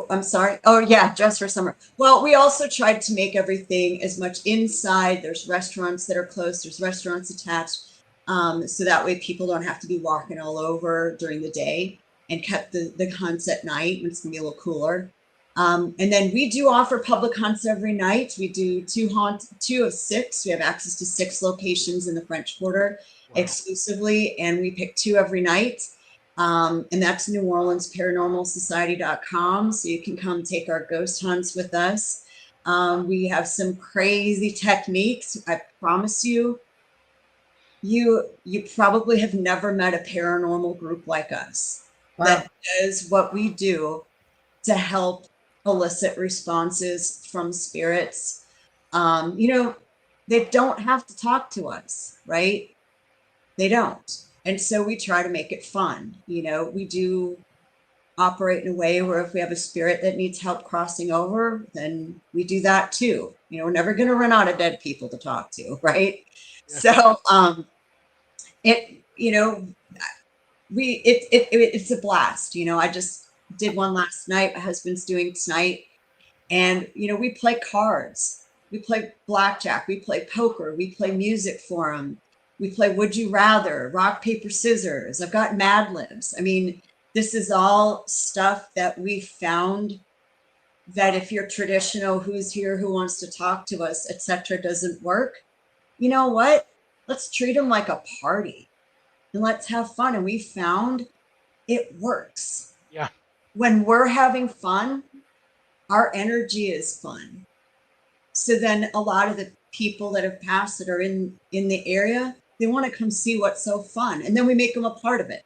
I'm sorry. Oh, yeah, dress for summer. Well, we also tried to make everything as much inside. There's restaurants that are close. There's restaurants attached. So that way people don't have to be walking all over during the day, and kept the hunts at night when it's going to be a little cooler. And then we do offer public hunts every night. We do 2 of 6. We have access to 6 locations in the French Quarter exclusively, and we pick 2 every night. And that's NewOrleansParanormalSociety.com. So you can come take our ghost hunts with us. We have some crazy techniques. I promise you, you probably have never met a paranormal group like us that does what we do to help elicit responses from spirits. They don't have to talk to us, right? They don't. And so we try to make it fun. We do operate in a way where if we have a spirit that needs help crossing over, then we do that too. We're never going to run out of dead people to talk to, right? Yeah. So it's a blast. I just did one last night. My husband's doing tonight, and we play cards, we play blackjack, we play poker, we play music for them. We play Would You Rather, rock, paper, scissors. I've got Mad Libs. I mean, this is all stuff that we found that if you're traditional, who's here, who wants to talk to us, etc., doesn't work. You know what? Let's treat them like a party and let's have fun. And we found it works. Yeah. When we're having fun, our energy is fun. So then a lot of the people that have passed that are in the area, they want to come see what's so fun. And then we make them a part of it.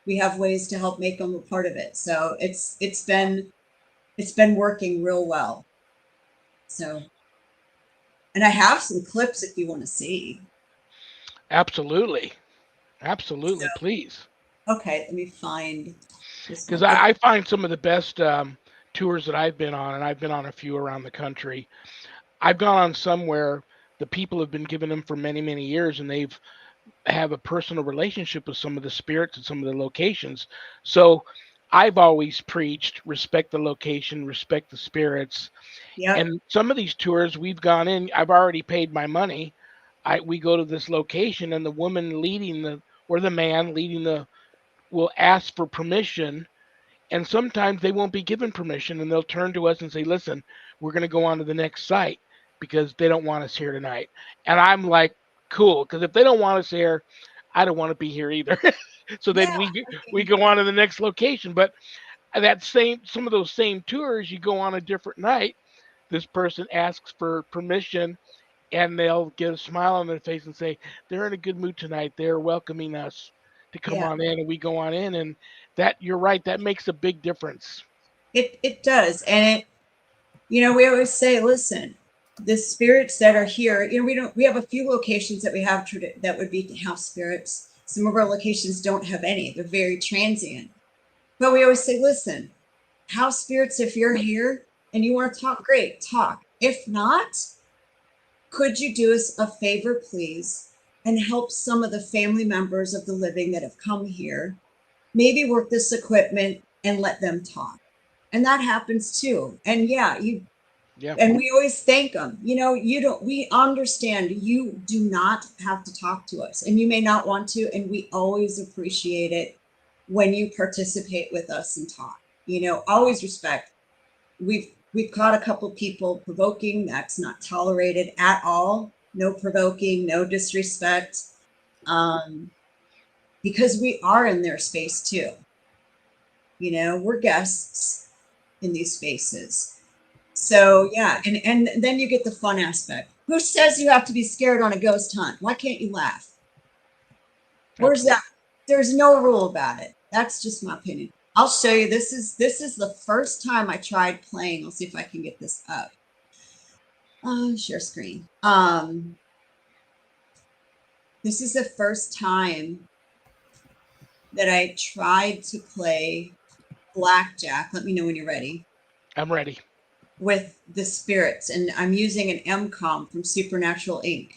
We have ways to help make them a part of it. So it's been working real well. So, and I have some clips if you want to see. Absolutely. Absolutely, So, please. okay, let me find this Because one. Okay. I find some of the best tours that I've been on, and I've been on a few around the country. I've gone on some where the people have been giving them for many, many years, and they've have a personal relationship with some of the spirits and some of the locations. So I've always preached respect the location, respect the spirits. Yep. And some of these tours we've gone in, I've already paid my money. We go to this location, and the woman leading the or the man leading the will ask for permission, and sometimes they won't be given permission, and they'll turn to us and say, listen, we're going to go on to the next site because they don't want us here tonight. And I'm like, cool, because if they don't want us here, I don't want to be here either. So Yeah. then we go on to the next location. But that same some of those same tours, you go on a different night, this person asks for permission, and they'll get a smile on their face and say they're in a good mood tonight, they're welcoming us to come Yeah. on in, and we go on in. And that, you're right, that makes a big difference. It does. And we always say, listen, the spirits that are here, we have a few locations that we have that would be house spirits. Some of our locations don't have any. They're very transient. But we always say, listen, house spirits, if you're here and you want to talk, great, talk. If not, could you do us a favor, please, and help some of the family members of the living that have come here, maybe work this equipment and let them talk? And that happens too. And yeah, Yeah. and we always thank them. We understand you do not have to talk to us, and you may not want to, and we always appreciate it when you participate with us and talk. Always respect. We've caught a couple people provoking. That's not tolerated at all. No provoking, no disrespect, um, because we are in their space too. We're guests in these spaces. So yeah, and then you get the fun aspect. Who says you have to be scared on a ghost hunt? Why can't you laugh? Where's that? There's no rule about it. That's just my opinion. I'll show you. This is the first time I tried playing. I'll see if I can get this up. Share screen. This is the first time that I tried to play blackjack. Let me know when you're ready. I'm ready. With the spirits, and I'm using an M-Com from Supernatural Inc.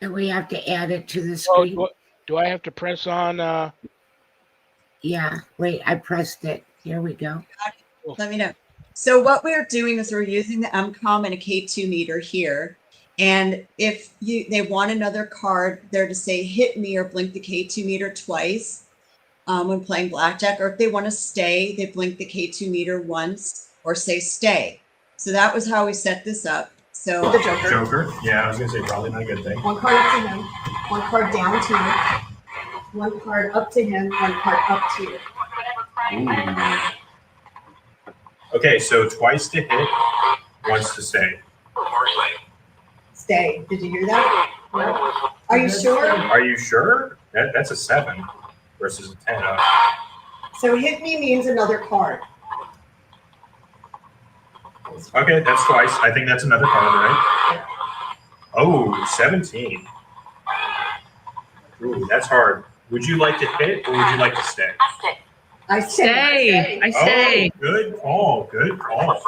And we have to add it to the Oh, screen. do I have to press on? Yeah, wait, I pressed it. Here we go. Let me know. So what we're doing is we're using the M-Com and a K2 meter here. And if they want another card there to say hit me or blink the K2 meter twice when playing blackjack, or if they want to stay, they blink the K2 meter once or say stay. So that was how we set this up. So the Joker. Joker? Yeah, I was gonna say probably not a good thing. One card up to him, one card down to you, one card up to him, one card up to you. Ooh. Okay, so twice to hit, once to stay. Stay. Did you hear that? No. Are you sure? Are you sure? That's a 7 versus a 10. So hit me means another card. Okay, that's twice. I think that's another card, right? Oh, 17. Ooh, that's hard. Would you like to hit or would you like to stay? I stay. I stay. Oh, good call. Good call.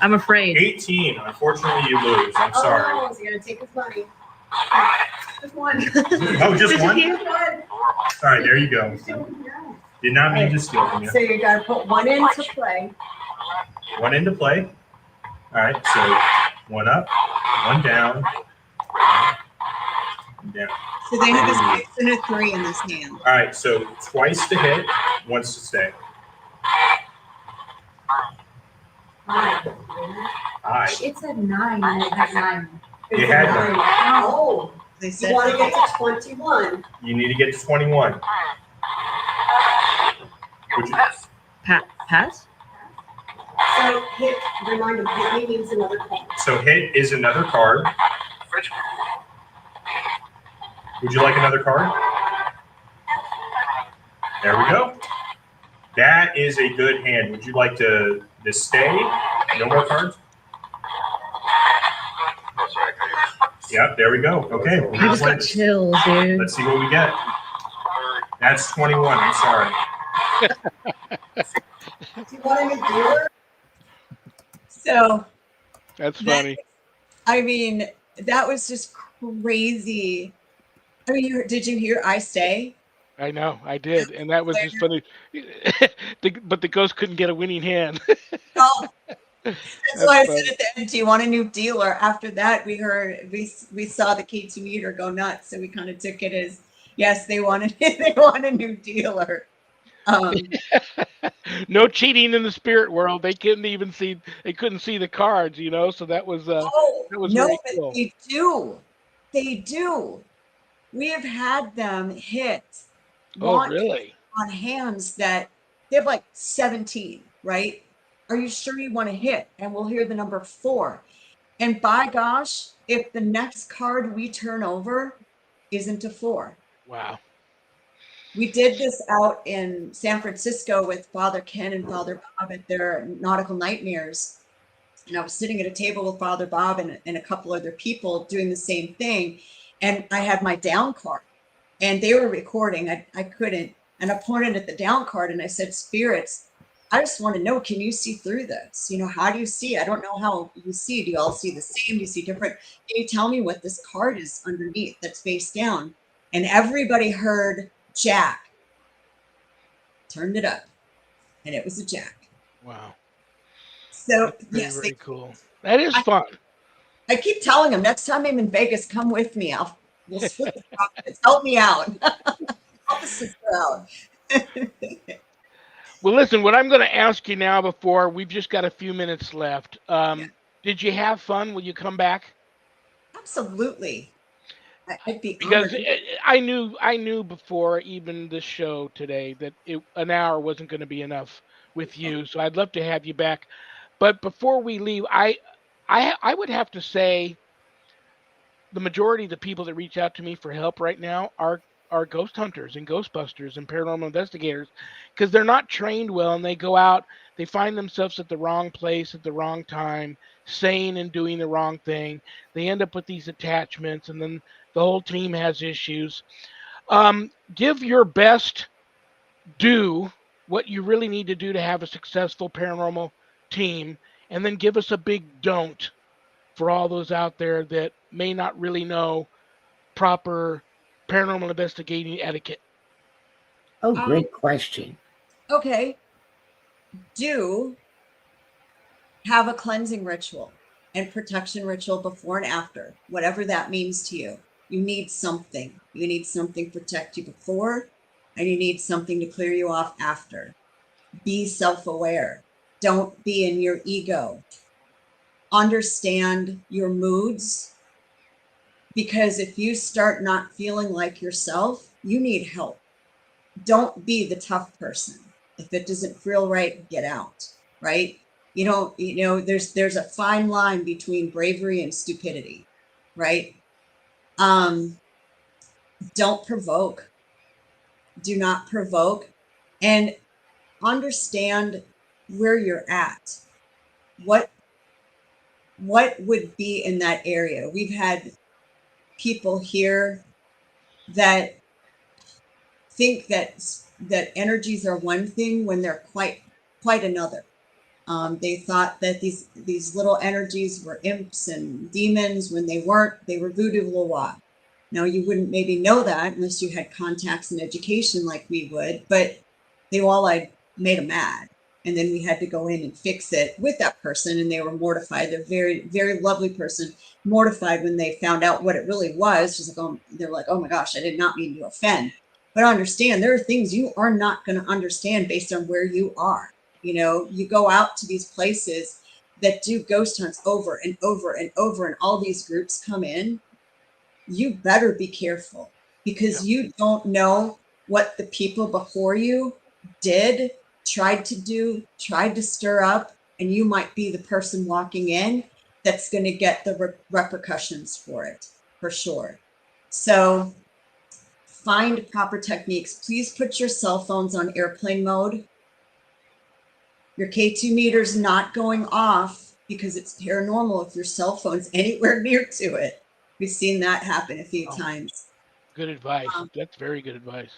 I'm afraid. 18. Unfortunately, you lose. I'm sorry. Oh, he's gonna take his money. Just one. Oh, just one? One. All right, there you go. Did not mean to steal from you. So you gotta put one into play. One into play. All right, so one up, one down, one down. So they have a 6 and a 3 in this hand. All right, so twice to hit, once to stay. Aye. It said 9 and it had 9. You had 9. Oh, They you said want to get to 21. You need to get to 21. Would you, Pass? So hit, remind him, hit me means another card. so hit is another card. Would you like another card? There we go. That is a good hand. Would you like to stay? No more cards? Yep, there we go. Okay. I just got chills, dude. Let's see what we get. That's 21. I'm sorry. Do you want any dealer? So That's that, funny. I mean, that was just crazy. I mean, did you hear I Stay? I know, I did, and that was just funny. But the ghost couldn't get a winning hand. Oh, that's That's why I funny. said at the end, do you want a new dealer? After that, we saw the K2 meter go nuts, so we kind of took it as yes, they want a new dealer. No cheating in the spirit world. They couldn't see the cards, So that was Oh no, very but cool. they do. They do. We have had them hit Oh, launch really? on hands that they have like 17, right? Are you sure you want to hit? And we'll hear the number 4. And by gosh, if the next card we turn over isn't a 4. Wow. We did this out in San Francisco with Father Ken and Father Bob at their Nautical Nightmares. And I was sitting at a table with Father Bob and a couple other people doing the same thing. And I had my down card and they were recording. I couldn't. And I pointed at the down card and I said, spirits, I just want to know, can you see through this? How do you see? I don't know how you see. Do you all see the same? Do you see different? Can you tell me what this card is underneath that's face down? And everybody heard Jack. Turned it up. And it was a Jack. Wow. So, That's yes. very cool. That is fun. I keep telling them, next time I'm in Vegas, come with me. We'll split the profits. Help me out. Help the sister out. Well, listen, what I'm going to ask you now before we've just got a few minutes left. Did you have fun? Will you come back? Absolutely. I'd be Because honored. I knew before even this show today that an hour wasn't going to be enough with you. So I'd love to have you back. But before we leave, I would have to say the majority of the people that reach out to me for help right now are ghost hunters and ghostbusters and paranormal investigators, because they're not trained well and they go out, they find themselves at the wrong place at the wrong time, saying and doing the wrong thing. They end up with these attachments and then the whole team has issues. Give your best, do what you really need to do to have a successful paranormal team, and then give us a big don't for all those out there that may not really know proper paranormal investigating etiquette. Oh, great question. Okay. Do have a cleansing ritual and protection ritual before and after, whatever that means to you. You need something. You need something to protect you before, and you need something to clear you off after. Be self-aware. Don't be in your ego. Understand your moods, because if you start not feeling like yourself, you need help. Don't be the tough person. If it doesn't feel right, get out, right? There's a fine line between bravery and stupidity, right? Don't provoke. Do not provoke. And understand where you're at. What would be in that area? We've had people here that think that energies are one thing when they're quite another. They thought that these little energies were imps and demons when they weren't. They were voodoo loa. Now, you wouldn't maybe know that unless you had contacts and education like we would, but they all made them mad. And then we had to go in and fix it with that person, and they were mortified. They're very, very lovely person, mortified when they found out what it really was. Just like, they're like, oh my gosh, I did not mean to offend. But understand, there are things you are not going to understand based on where you are. You go out to these places that do ghost hunts over and over and over, and all these groups come in. You better be careful, because you don't know what the people before you did, tried to stir up, and you might be the person walking in that's going to get the repercussions for it, for sure. So find proper techniques. Please put your cell phones on airplane mode. Your K2 meter's not going off, because it's paranormal if your cell phone's anywhere near to it. We've seen that happen a few Oh. times. Good advice. That's very good advice.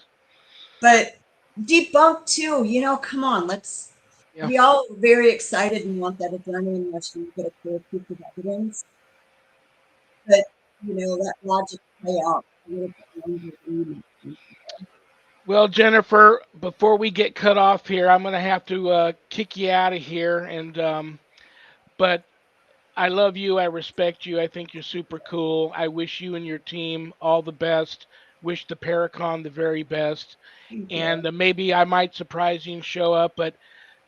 But debunk too, come on, let's. Yeah. We all are very excited and want that adrenaline rush and get a clear proof of evidence. But, that logic play out a little bit longer than you. Well, Jennifer, before we get cut off here, I'm going to have to kick you out of here. And but I love you. I respect you. I think you're super cool. I wish you and your team all the best. Wish the Paracon the very best. Thank you. And maybe I might surprise you and show up. But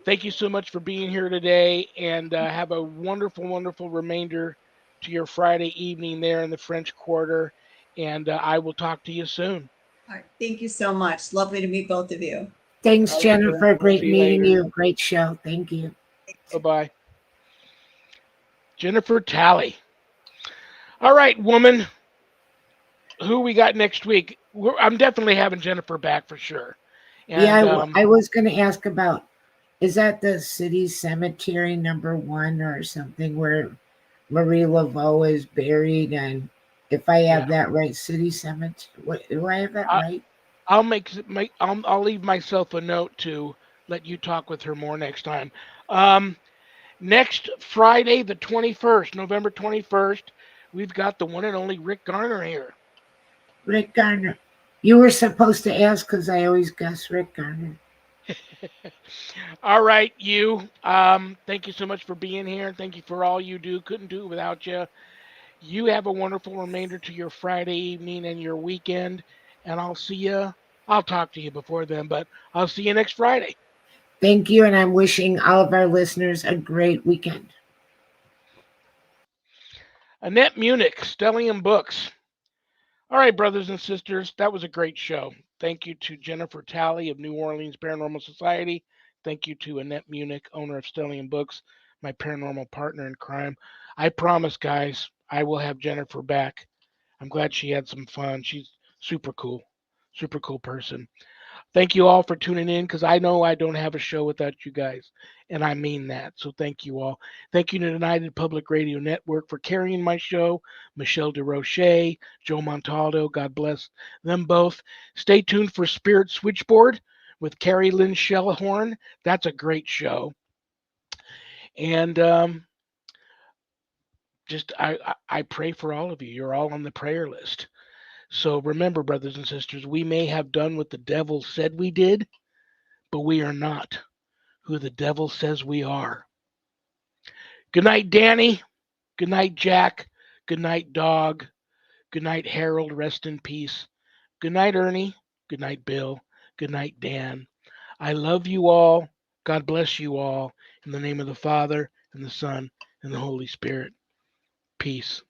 thank you so much for being here today. And have a wonderful, wonderful remainder to your Friday evening there in the French Quarter. And I will talk to you soon. All right. Thank you so much. Lovely to meet both of you. Thanks, Jennifer. Great See you meeting later. you. Great show. Thank you. Bye-bye. Jennifer Talley. All right, woman. Who we got next week? I'm definitely having Jennifer back for sure. And, yeah, I was going to ask about, is that the city cemetery #1 or something where Marie Laveau is buried? And if I have that right, city cemetery, do I have that right? I'll leave myself a note to let you talk with her more next time. Next Friday, the 21st, November 21st, we've got the one and only Rick Garner here. Rick Garner. You were supposed to ask because I always guess Rick Garner. All right, you. Thank you so much for being here. Thank you for all you do. Couldn't do it without you. You have a wonderful remainder to your Friday evening and your weekend. And I'll see you. I'll talk to you before then, but I'll see you next Friday. Thank you, and I'm wishing all of our listeners a great weekend. Annette Munich, Stellium Books. All right, brothers and sisters, that was a great show. Thank you to Jennifer Talley of New Orleans Paranormal Society. Thank you to Annette Munich, owner of Stellium Books, my paranormal partner in crime. I promise, guys, I will have Jennifer back. I'm glad she had some fun. She's super cool person. Thank you all for tuning in because I know I don't have a show without you guys, and I mean that. So thank you all. Thank you to United Public Radio Network for carrying my show, Michelle DeRoche, Joe Montaldo. God bless them both. Stay tuned for Spirit Switchboard with Carrie Lynn Shellhorn. That's a great show. And I pray for all of you. You're all on the prayer list. So remember, brothers and sisters, we may have done what the devil said we did, but we are not who the devil says we are. Good night, Danny. Good night, Jack. Good night, Dog. Good night, Harold. Rest in peace. Good night, Ernie. Good night, Bill. Good night, Dan. I love you all. God bless you all. In the name of the Father, and the Son, and the Holy Spirit. Peace.